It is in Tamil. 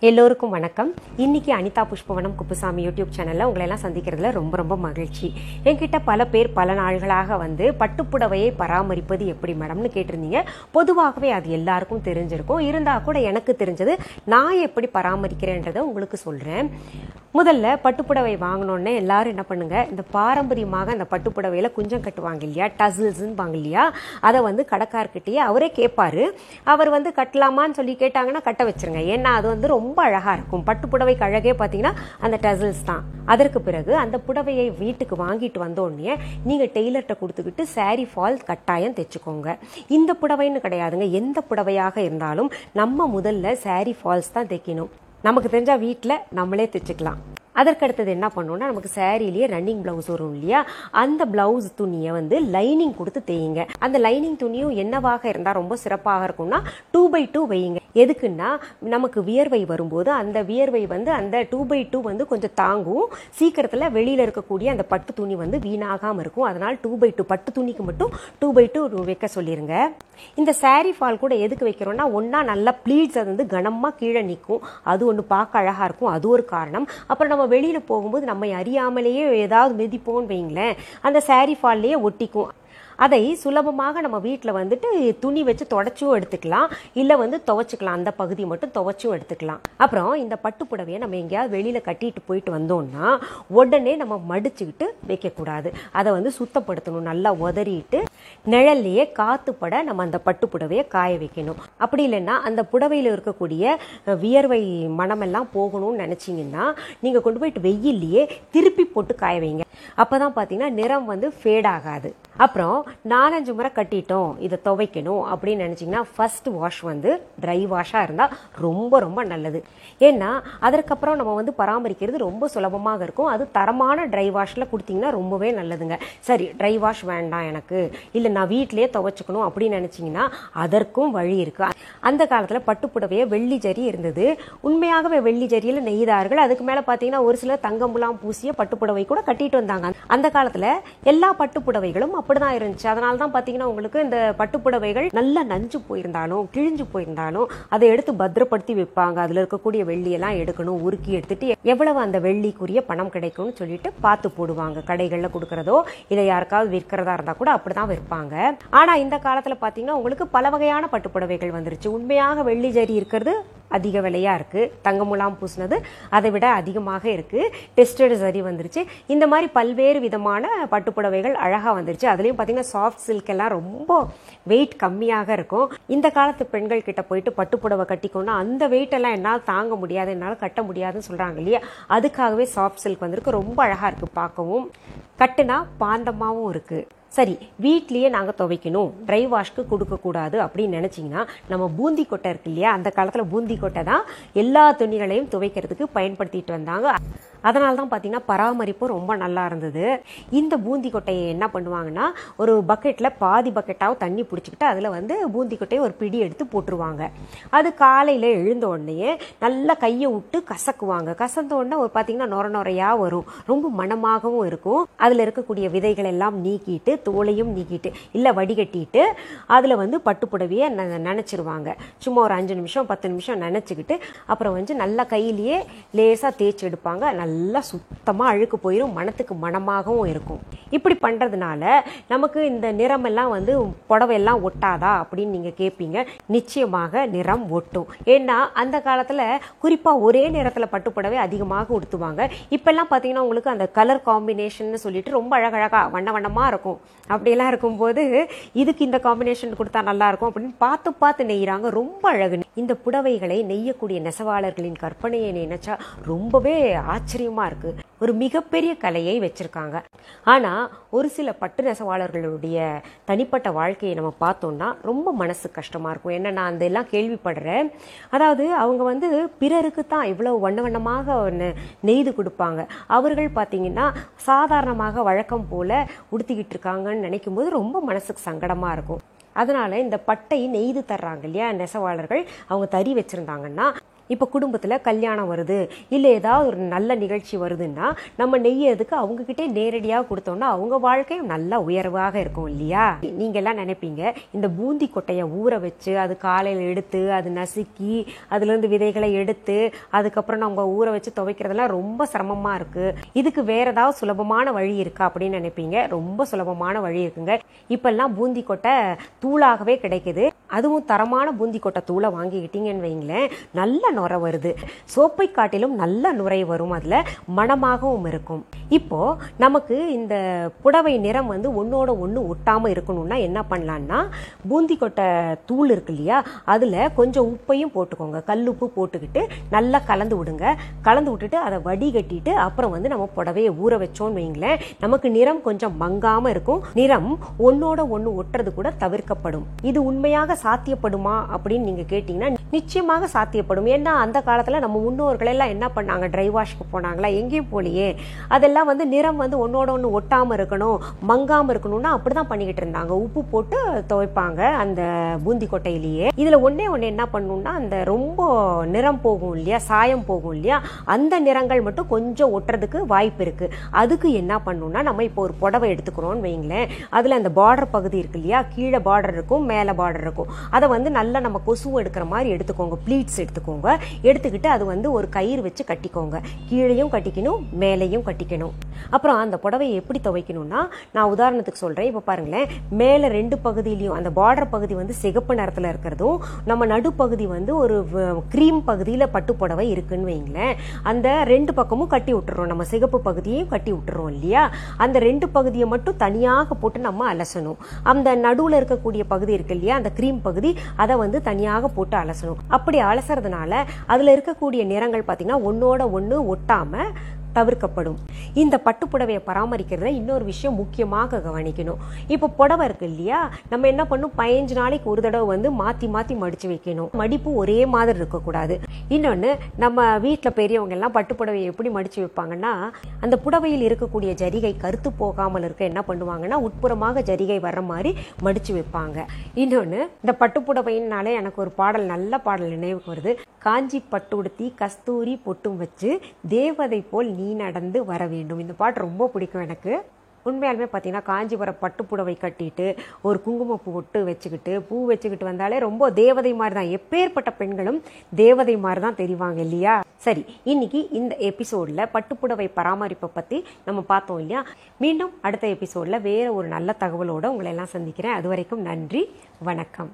எல்லோருக்கும் வணக்கம். இன்னைக்கு அனிதா புஷ்பவனம் குப்புசாமி யூடியூப் சேனல்ல உங்களை எல்லாம் சந்திக்கிறதுல ரொம்ப ரொம்ப மகிழ்ச்சி. என்கிட்ட பல பேர் பல நாள்களாக பட்டுப்புடவையை பராமரிப்பது எப்படி மேடம்னு கேட்டிருந்தீங்க. பொதுவாகவே அது எல்லாருக்கும் தெரிஞ்சிருக்கும். இருந்தா கூட எனக்கு தெரிஞ்சது நான் எப்படி பராமரிக்கிறேன்றதை உங்களுக்கு சொல்றேன். முதல்ல பட்டுப்புடவை வாங்கினோடனே எல்லாரும் என்ன பண்ணுங்க, இந்த பாரம்பரியமாக இந்த பட்டுப்புடவையில குஞ்சம் கட்டுவாங்க இல்லையா, டசில்ஸ்ன்னு இல்லையா, அதை கடைக்கார்கிட்டயே அவரே கேட்பாரு. அவர் கட்டலாமான்னு சொல்லி கேட்டாங்கன்னா கட்ட வச்சிருங்க. ஏன்னா அது ரொம்ப அழகா இருக்கும். பட்டுப்புடவைக்கு அழகே பாத்தீங்கன்னா அந்த டசில்ஸ் தான். அதற்கு பிறகு அந்த புடவையை வீட்டுக்கு வாங்கிட்டு வந்தோடனே நீங்க டெய்லர்கிட்ட கொடுத்துக்கிட்டு சாரி ஃபால் கட்டாயம் தைச்சுக்கோங்க. இந்த புடவைன்னு கிடையாதுங்க, எந்த புடவையாக இருந்தாலும் நம்ம முதல்ல சாரி ஃபால்ஸ் தான் தைக்கணும். நமக்கு தெரிஞ்சா வீட்டில் நம்மளே தைச்சுக்கலாம். அதற்கடுத்தது என்ன பண்ணோம்னா, நமக்கு சாரிலேயே ரன்னிங் பிளவுஸ் வரும் இல்லையா, அந்த பிளவுஸ் துணியை லைனிங் கொடுத்து தேயுங்க. அந்த லைனிங் துணியும் என்னவாக இருந்தால் ரொம்ப சிறப்பாக இருக்கும்னா 2x2 வையுங்க. எதுக்குன்னா நமக்கு வியர்வை வரும்போது அந்த வியர்வை அந்த 2x2 கொஞ்சம் தாங்கும். சீக்கிரத்தில் வெளியில் இருக்கக்கூடிய அந்த பட்டு துணி வீணாகாமல் இருக்கும். அதனால் 2x2 பட்டு துணிக்கு மட்டும் 2x2 வைக்க சொல்லிருங்க. இந்த சாரி ஃபால் கூட எதுக்கு வைக்கிறோம்னா, ஒன்னா நல்லா ப்ளீட்ஸ் அது கனமாக கீழே நிற்கும். அது ஒன்று பார்க்க அழகாக இருக்கும், அது ஒரு காரணம். அப்புறம் நம்ம வெளியில போகும்போது நம்ம அறியாமலேயே ஏதாவது மிதிப்போன்னு வைங்களேன், அந்த சாரி ஃபால்லையே ஒட்டிக்கும். அதை சுலபமாக நம்ம வீட்டில் துணி வச்சு தொடச்சும் எடுத்துக்கலாம், இல்லை துவைச்சிக்கலாம். அந்த பகுதி மட்டும் துவைச்சும் எடுத்துக்கலாம். அப்புறம் இந்த பட்டு புடவையை நம்ம எங்கேயாவது வெளியில் கட்டிட்டு போயிட்டு வந்தோம்னா உடனே நம்ம மடிச்சுக்கிட்டு வைக்கக்கூடாது. அதை சுத்தப்படுத்தணும். நல்லா உதறிட்டு நிழல்லையே காத்துப்பட நம்ம அந்த பட்டு புடவையை காய வைக்கணும். அப்படி இல்லைன்னா அந்த புடவையில் இருக்கக்கூடிய வியர்வை மனமெல்லாம் போகணும்னு நினச்சிங்கன்னா நீங்கள் கொண்டு போயிட்டு வெயில்லையே திருப்பி போட்டு காய வைங்க. அப்போதான் பார்த்தீங்கன்னா நிறம் ஃபேட் ஆகாது. அப்புறம் 4-5 முறை கட்டிட்டோம், இதை துவைக்கணும் அப்படின்னு நினச்சிங்கன்னா ஃபர்ஸ்ட் வாஷ் ட்ரை வாஷாக இருந்தால் ரொம்ப ரொம்ப நல்லது. ஏன்னா அதற்கப்புறம் நம்ம பராமரிக்கிறது ரொம்ப சுலபமாக இருக்கும். அது தரமான ட்ரை வாஷில் கொடுத்தீங்கன்னா ரொம்பவே நல்லதுங்க. சரி, ட்ரை வாஷ் வேண்டாம் எனக்கு, இல்லை நான் வீட்டிலேயே துவைச்சிக்கணும் அப்படின்னு நினச்சிங்கன்னா அதற்கும் வழி இருக்கு. அந்த காலத்தில் பட்டுப்புடவையை வெள்ளி ஜரி இருந்தது. உண்மையாகவே வெள்ளி ஜரியில் நெய்தார்கள். அதுக்கு மேலே பார்த்தீங்கன்னா ஒரு சில தங்கமுலாம் பூசிய பட்டுப்புடவை கூட கட்டிட்டு வந்தாங்க. அந்த காலத்தில் எல்லா பட்டுப்புடவைகளும் அப்படிதான் இருந்துச்சு. அதனால தான் பார்த்தீங்கன்னா உங்களுக்கு இந்த பட்டுப்புடவைகள் நல்லா நஞ்சு போயிருந்தாலும் கிழிஞ்சு போயிருந்தாலும் அதை எடுத்து பத்திரப்படுத்தி வைப்பாங்க. அதில் இருக்கக்கூடிய வெள்ளியெல்லாம் எடுக்கணும், உருக்கி எடுத்துட்டு எவ்வளவு அந்த வெள்ளிக்குரிய பணம் கிடைக்கும்னு சொல்லிட்டு பார்த்து போடுவாங்க. கடைகளில் கொடுக்கறதோ இல்லை யாருக்காவது விற்கிறதா இருந்தால் கூட அப்படிதான் விற்பாங்க. ஆனால் இந்த காலத்தில் பார்த்தீங்கன்னா உங்களுக்கு பல வகையான பட்டுப்புடவைகள் வந்துருச்சு. உண்மையாக வெள்ளி ஜரி இருக்கிறது அதிக விலையா இருக்கு, தங்கமுலாம் பூசினது அதை விட அதிகமாக இருக்கு, டெஸ்டட் சரி வந்துருச்சு. இந்த மாதிரி பல்வேறு விதமான பட்டுப்புடவைகள் அழகா வந்துருச்சு. அதுலயும் பாத்தீங்கன்னா சாஃப்ட் சில்க் எல்லாம் ரொம்ப வெயிட் கம்மியாக இருக்கும். இந்த காலத்து பெண்கள் கிட்ட போயிட்டு பட்டுப்புடவை கட்டிக்கோன்னா அந்த வெயிட் எல்லாம் என்னால் தாங்க முடியாது, என்னால் கட்ட முடியாதுன்னு சொல்றாங்க இல்லையா, அதுக்காகவே சாஃப்ட் சில்க் வந்திருக்கு. ரொம்ப அழகா இருக்கு பார்க்கவும், கட்டுனா பாந்தமாவும் இருக்கு. சரி, வீட்லேயே நாங்கள் துவைக்கணும், ட்ரை வாஷ்க்கு கொடுக்கக்கூடாது அப்படின்னு நினச்சிங்கன்னா நம்ம பூந்தி கொட்டை இருக்கு இல்லையா, அந்த காலத்தில் பூந்தி கொட்டை தான் எல்லா துணிகளையும் துவைக்கிறதுக்கு பயன்படுத்திட்டு வந்தாங்க. அதனால தான் பார்த்தீங்கன்னா பராமரிப்பும் ரொம்ப நல்லா இருந்தது. இந்த பூந்தி கொட்டையை என்ன பண்ணுவாங்கன்னா, ஒரு பக்கெட்டில் பாதி பக்கெட்டாக தண்ணி பிடிச்சிக்கிட்டு அதில் பூந்தி கொட்டையை ஒரு பிடி எடுத்து போட்டுருவாங்க. அது காலையில் எழுந்த உடனே நல்லா கையை விட்டு கசக்குவாங்க. கசந்த உடனே ஒரு பார்த்தீங்கன்னா நொர நொறையாக வரும், ரொம்ப மணமாகவும் இருக்கும். அதில் இருக்கக்கூடிய விதைகள் எல்லாம் நீக்கிட்டு தோலையும் நீக்கிட்டு இல்லை வடிகட்டிட்டு அதில் பட்டுப்புடவையை நினச்சிருவாங்க. சும்மா ஒரு 5 நிமிஷம் 10 நிமிஷம் நினச்சிக்கிட்டு அப்புறம் நல்லா கையிலேயே லேசாக தேய்ச்சி எடுப்பாங்க. நல்லா சுத்தமாக அழுக்கு போயிடும், மனத்துக்கு மனமாகவும் இருக்கும். இப்படி பண்ணுறதுனால நமக்கு இந்த நிறமெல்லாம் புடவையெல்லாம் ஒட்டாதா அப்படின்னு நீங்கள் கேட்பீங்க. நிச்சயமாக நிறம் ஒட்டும். ஏன்னா அந்த காலத்தில் குறிப்பாக ஒரே நிறத்தில் பட்டுப்புடவை அதிகமாக உடுத்துவாங்க. இப்பெல்லாம் பார்த்தீங்கன்னா உங்களுக்கு அந்த கலர் காம்பினேஷன் சொல்லிட்டு ரொம்ப அழகழகா வண்ண வண்ணமாக இருக்கும். அப்படியெல்லாம் இருக்கும்போது இதுக்கு இந்த காம்பினேஷன் கொடுத்தா நல்லா இருக்கும் அப்படின்னு பார்த்து பார்த்து நெய்கிறாங்க. ரொம்ப அழகு. இந்த புடவைகளை நெய்யக்கூடிய நெசவாளர்களின் கற்பனையை நினைச்சா ரொம்பவே ஆச்சரியமா இருக்கு. ஒரு மிகப்பெரிய கலையை வச்சிருக்காங்க. ஆனா ஒரு சில பட்டு நெசவாளர்களுடைய தனிப்பட்ட வாழ்க்கையை நம்ம பார்த்தோம்னா ரொம்ப மனசு கஷ்டமா இருக்கும். என்ன, நான் அதெல்லாம் கேள்விப்படுறேன். அதாவது அவங்க பிறருக்கு தான் இவ்வளவு வண்ண வண்ணமாக நெய்து கொடுப்பாங்க. அவர்கள் பார்த்தீங்கன்னா சாதாரணமாக வழக்கம் போல உடுத்திக்கிட்டு இருக்காங்கன்னு நினைக்கும் போது ரொம்ப மனசுக்கு சங்கடமா இருக்கும். அதனால இந்த பட்டை நெய்து தர்றாங்க இல்லையா நெசவாளர்கள், அவங்க தறி வச்சிருந்தாங்கன்னா இப்போ குடும்பத்தில் கல்யாணம் வருது இல்லை ஏதாவது ஒரு நல்ல நிகழ்ச்சி வருதுன்னா நம்ம நெய்யறதுக்கு அவங்கக்கிட்டே நேரடியாக கொடுத்தோம்னா அவங்க வாழ்க்கையும் நல்லா உயர்வாக இருக்கும் இல்லையா? நீங்கள் எல்லாம் நினைப்பீங்க இந்த பூந்தி கொட்டையை ஊற வச்சு அது காலையில் எடுத்து அது நசுக்கி அதுலேருந்து விதைகளை எடுத்து அதுக்கப்புறம் நம்ம ஊற வச்சு துவைக்கிறதெல்லாம் ரொம்ப சிரமமாக இருக்குது. இதுக்கு வேற ஏதாவது சுலபமான வழி இருக்கா அப்படின்னு நினைப்பீங்க. ரொம்ப சுலபமான வழி இருக்குங்க. இப்பெல்லாம் பூந்தி கொட்டை தூளாகவே கிடைக்குது. அதுவும் தரமான பூந்தி கொட்டை தூளை வாங்கிக்கிட்டீங்கன்னு வைங்களேன், நல்ல நுரை வருது. சோப்பை காட்டிலும் நல்ல நுரை வரும், அதில் மணமாகவும் இருக்கும். இப்போ நமக்கு இந்த புடவை நிறம் வந்து ஒன்னோட ஒன்று ஒட்டாமல் இருக்கணும்னா என்ன பண்ணலான்னா, பூந்தி கொட்டை தூள் இருக்கு இல்லையா, அதில் கொஞ்சம் உப்பையும் போட்டுக்கோங்க. கல்லுப்பு போட்டுக்கிட்டு நல்லா கலந்து விடுங்க. கலந்து விட்டுட்டு அதை வடிகட்டிட்டு அப்புறம் வந்து நம்ம புடவையை ஊற வச்சோன்னு வைங்களேன், நமக்கு நிறம் கொஞ்சம் மங்காமல் இருக்கும். நிறம் ஒன்னோட ஒன்று ஒட்டுறது கூட தவிர்க்கப்படும். இது உண்மையாக சாத்தியப்படுமா அப்படின்னு நீங்க கேட்டீங்கன்னா நிச்சயமாக சாத்தியப்படும். ஏன்னா அந்த காலத்துல நம்ம முன்னோர்கள் எல்லாம் என்ன பண்ணாங்க, ட்ரை வாஷ்க்கு போனாங்களா? எங்கேயும் போலியே. அதெல்லாம் வந்து நிறம் வந்து ஒன்னோட ஒன்று ஒட்டாம இருக்கணும், மங்காம இருக்கணும்னா அப்படிதான் பண்ணிக்கிட்டு இருந்தாங்க. உப்பு போட்டு துவைப்பாங்க அந்த பூந்தி கொட்டையிலேயே. இதுல ஒன்னே என்ன பண்ணணும்னா, அந்த ரொம்ப நிறம் போகும் இல்லையா, சாயம் போகும் இல்லையா, அந்த நிறங்கள் மட்டும் கொஞ்சம் ஒட்டுறதுக்கு வாய்ப்பு இருக்கு. அதுக்கு என்ன பண்ணணும்னா, நம்ம இப்போ ஒரு புடவை எடுத்துக்கிறோம்னு வைங்களேன், அதுல அந்த பார்டர் பகுதி இருக்கு இல்லையா, கீழே பார்டர் இருக்கும் மேலே பார்டர் இருக்கும். அதை வந்து நல்லா நம்ம கொசுவு எடுக்கிற மாதிரி எடுத்துக்கோங்க. ப்ளீட்ஸ் எடுத்துக்கோங்க. எடுத்துக்கிட்டு அது வந்து ஒரு கயிறு வச்சு கட்டிக்கோங்க. கீழையும் கட்டிக்கணும், மேலையும் கட்டிக்கணும். அப்புறம் அந்த புடவையை எப்படி துவைக்கணும்னா, நான் உதாரணத்துக்கு சொல்றேன். இப்போ பாருங்களேன், மேலே 2 பகுதியிலையும் அந்த பார்டர் பகுதி வந்து சிகப்பு நிறத்தில் இருக்கிறதும், நம்ம நடுப்பகுதி வந்து ஒரு கிரீம் பகுதியில் பட்டு புடவை இருக்குன்னு வைங்களேன், அந்த 2 பக்கமும் கட்டி விட்டுறோம். நம்ம சிகப்பு பகுதியையும் கட்டி விட்டுறோம் இல்லையா, அந்த 2 பகுதியை மட்டும் தனியாக போட்டு நம்ம அலசணும். அந்த நடுவில் இருக்கக்கூடிய பகுதி இருக்கு இல்லையா, அந்த கிரீம் பகுதி, அதை வந்து தனியாக போட்டு அலசணும். அப்படி அலசறதுனால அதுல இருக்கக்கூடிய நிறங்கள் பார்த்தீங்கன்னா ஒன்னோட ஒன்று ஒட்டாம தவிர்க்கப்படும். இந்த பட்டுப்புடவையை பராமரிக்கிறதுல இன்னொரு விஷயம் முக்கியமாக கவனிக்கணும். இப்போ புடவை இருக்கு இல்லையா, நம்ம என்ன பண்ணும், 15 நாளைக்கு ஒரு தடவை வந்து மாற்றி மாற்றி மடித்து வைக்கணும். மடிப்பு ஒரே மாதிரி இருக்கக்கூடாது. இன்னொன்று, நம்ம வீட்டில் பெரியவங்க எல்லாம் பட்டுப்புடவையை எப்படி மடித்து வைப்பாங்கன்னா, அந்த புடவையில் இருக்கக்கூடிய ஜரிகை கருத்து போகாமல் இருக்க என்ன பண்ணுவாங்கன்னா, உட்புறமாக ஜரிகை வர்ற மாதிரி மடித்து வைப்பாங்க. இன்னொன்று, இந்த பட்டுப்புடவையினாலே எனக்கு ஒரு பாடல், நல்ல பாடல் நினைவுக்கு வருது. காஞ்சி பட்டுடுத்தி கஸ்தூரி பொட்டும் வச்சு தேவதை போல் நீ நடந்து வர வேண்டும். இந்த பாட்டு ரொம்ப பிடிக்கும் எனக்கு. உண்மையாலுமே பார்த்தீங்கன்னா காஞ்சிபுரம் பட்டுப்புடவை கட்டிட்டு ஒரு குங்குமப்பூ ஒட்டு வச்சுக்கிட்டு பூ வச்சுக்கிட்டு வந்தாலே ரொம்ப தேவதை மாதிரி தான். எப்பேற்பட்ட பெண்களும் தேவதை மாதிரி தான் தெரிவாங்க இல்லையா? சரி, இன்னைக்கு இந்த எபிசோட்ல பட்டுப்புடவை பராமரிப்பை பற்றி நம்ம பார்த்தோம் இல்லையா? மீண்டும் அடுத்த எபிசோட்ல வேற ஒரு நல்ல தகவலோட உங்களை எல்லாம் சந்திக்கிறேன். அது வரைக்கும் நன்றி, வணக்கம்.